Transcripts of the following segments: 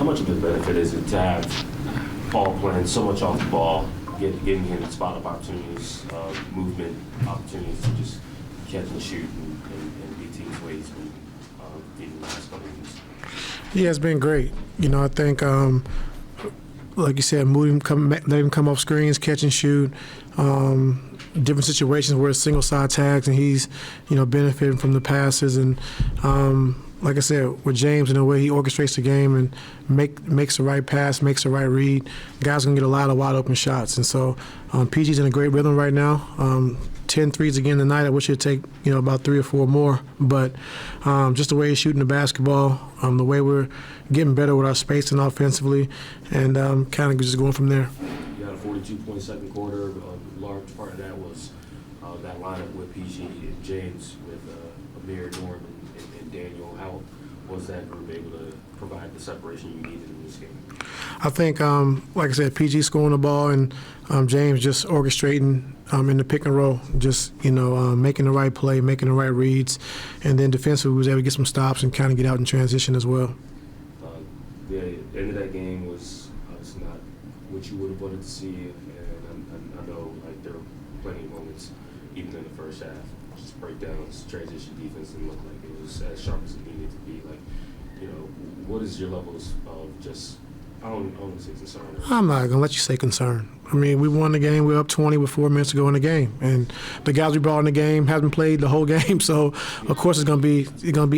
how much of a benefit is it to have Paul playing so much off the ball, getting him spot-up opportunities, movement opportunities to just catch and shoot and beat teams' the way he's been beating the last couple of weeks? Yeah, it's been great. I think, like you said, let him come off screens, catch and shoot. Different situations where it's single side tags and he's, benefiting from the passes. And like I said, with James and the way he orchestrates the game and makes the right pass, makes the right read, guys gonna get a lot of wide open shots. And so PG's in a great rhythm right now. 10 threes again tonight. I wish he'd take about 3 or 4 more. But just the way he's shooting the basketball, the way we're getting better with our spacing offensively, and kind of just going from there. You had a 42-point second quarter. A large part of that was that lineup with PG and James, with Amir, Norman, and Daniel. How was that group able to provide the separation you needed in this game? I think, like I said, PG scoring the ball and James just orchestrating in the pick and roll, just making the right play, making the right reads, and then defensively we was able to get some stops and kind of get out in transition as well. The end of that game was obviously not what you would have wanted to see, and I know there were plenty of moments, even in the first half, just breakdowns, transition defense didn't look like it was as sharp as it needed to be. What is your levels of just? I don't want to say concern. I'm not gonna let you say concern. I mean, we won the game. We're up 20 with 4 minutes to go in the game, and the guys we brought in the game haven't played the whole game. So, of course, it's gonna be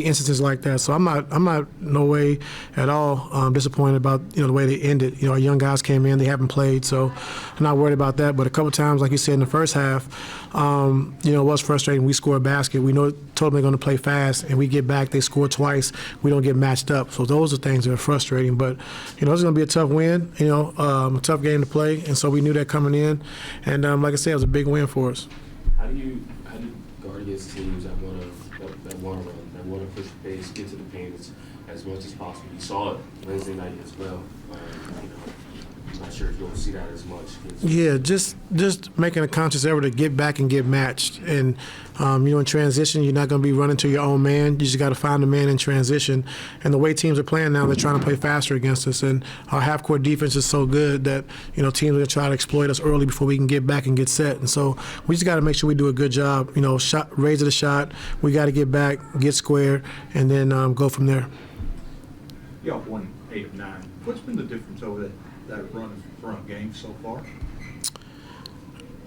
instances like that. So I'm not no way at all disappointed about the way they ended. Our young guys came in, they haven't played, so I'm not worried about that. But a couple times, like you said in the first half, it was frustrating. We score a basket, we know totally going to play fast, and we get back, they score twice, we don't get matched up. So those are things that are frustrating. But it's going to be a tough win, a tough game to play, and so we knew that coming in. And like I said, it was a big win for us. How do you guard against teams that want to run, that want to push the pace, get to the paint as much as possible? You saw it Wednesday night as well. I'm not sure if you'll see that as much. Yeah, just making a conscious effort to get back and get matched. And, in transition, you're not going to be running to your own man. You just got to find a man in transition. And the way teams are playing now, they're trying to play faster against us. And our half-court defense is so good that, teams are going to try to exploit us early before we can get back and get set. And so we just got to make sure we do a good job. Raise the shot. We got to get back, get square, and then go from there. Y'all won 8 of 9. What's been the difference over that run front game so far?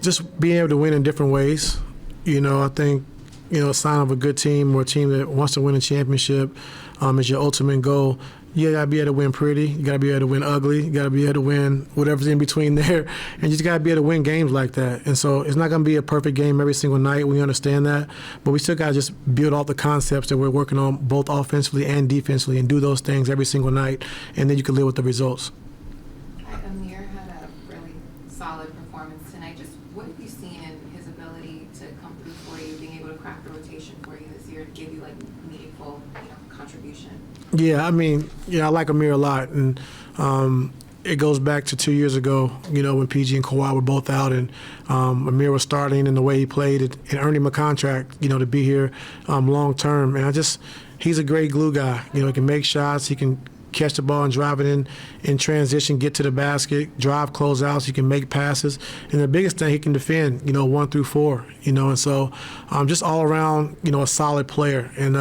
Just being able to win in different ways. I think, a sign of a good team or a team that wants to win a championship is your ultimate goal. You got to be able to win pretty. You got to be able to win ugly. You got to be able to win whatever's in between there. And you just got to be able to win games like that. And so it's not going to be a perfect game every single night. We understand that. But we still got to just build all the concepts that we're working on both offensively and defensively and do those things every single night. And then you can live with the results. Amir had a really solid performance tonight. Just what have you seen in his ability to come through for you, being able to crack the rotation for you this year to give you meaningful, contribution? Yeah, I like Amir a lot, and it goes back to 2 years ago, when PG and Kawhi were both out, and Amir was starting, and the way he played it, and earned him a contract, to be here long term. And he's a great glue guy. He can make shots, he can catch the ball and drive it in transition, get to the basket, drive closeouts, he can make passes. And the biggest thing, he can defend, 1 through 4, and so just all around, a solid player. And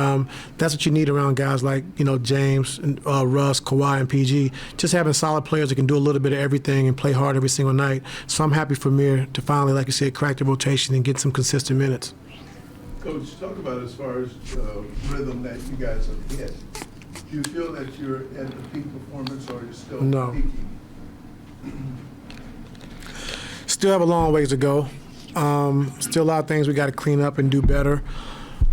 that's what you need around guys like, James, Russ, Kawhi, and PG, just having solid players that can do a little bit of everything and play hard every single night. So I'm happy for Amir to finally, like you said, crack the rotation and get some consistent minutes. Coach, talk about as far as rhythm that you guys have hit. Do you feel that you're at the peak performance, or you're still peaking? Still have a long ways to go. Still a lot of things we got to clean up and do better.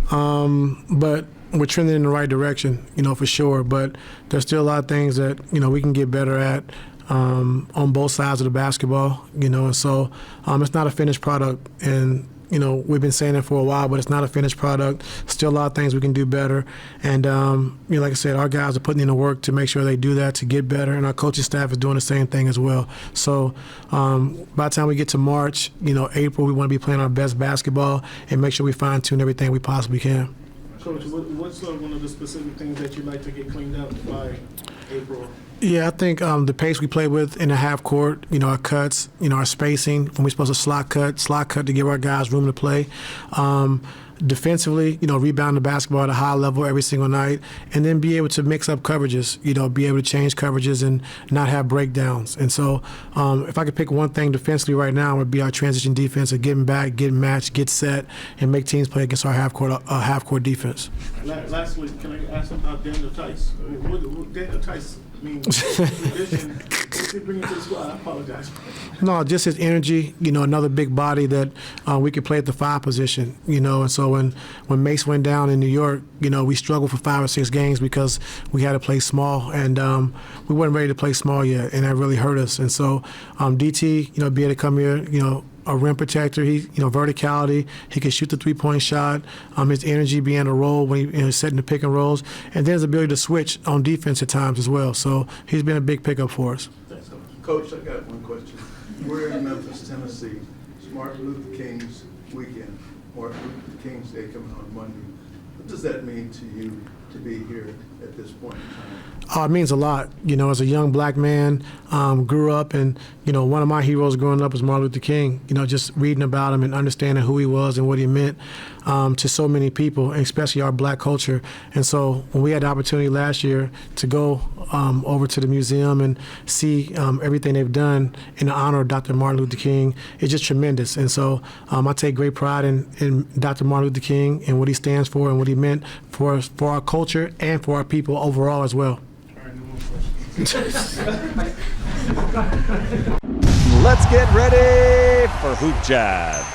But we're trending in the right direction, for sure. But there's still a lot of things that, we can get better at on both sides of the basketball, and so it's not a finished product. And we've been saying it for a while, but it's not a finished product. Still a lot of things we can do better. And, like I said, our guys are putting in the work to make sure they do that, to get better, and our coaching staff is doing the same thing as well. So by the time we get to March, April, we want to be playing our best basketball and make sure we fine-tune everything we possibly can. Coach, what's one of the specific things that you'd like to get cleaned up by April? Yeah, I think the pace we play with in the half court, our cuts, our spacing, when we're supposed to slot cut to give our guys room to play. Defensively, rebound the basketball at a high level every single night, and then be able to mix up coverages, be able to change coverages and not have breakdowns. And so if I could pick one thing defensively right now, it would be our transition defense of getting back, getting matched, get set, and make teams play against our half court defense. Lastly, can I ask about Daniel Tice? What Daniel Tice means? What's he bringing to the squad? I apologize. No, just his energy, another big body that we could play at the 5 position, and so when Mace went down in New York, we struggled for 5 or 6 games because we had to play small, and we weren't ready to play small yet, and that really hurt us. And so DT, be able to come here, a rim protector, verticality, he can shoot the 3-point shot, his energy being a role when he's setting the pick and rolls, and then his ability to switch on defense at times as well. So he's been a big pickup for us. Thanks, Coach. Coach, I got one question. We're in Memphis, Tennessee. It's Martin Luther King's weekend, Martin Luther King's Day coming on Monday. What does that mean to you to be here at this point in time? It means a lot. As a young black man, grew up, and one of my heroes growing up was Martin Luther King. Just reading about him and understanding who he was and what he meant to so many people, and especially our black culture. And so when we had the opportunity last year to go over to the museum and see everything they've done in honor of Dr. Martin Luther King, it's just tremendous. And so I take great pride in Dr. Martin Luther King and what he stands for and what he meant for our culture and for our people overall as well. Let's get ready for HoopJab.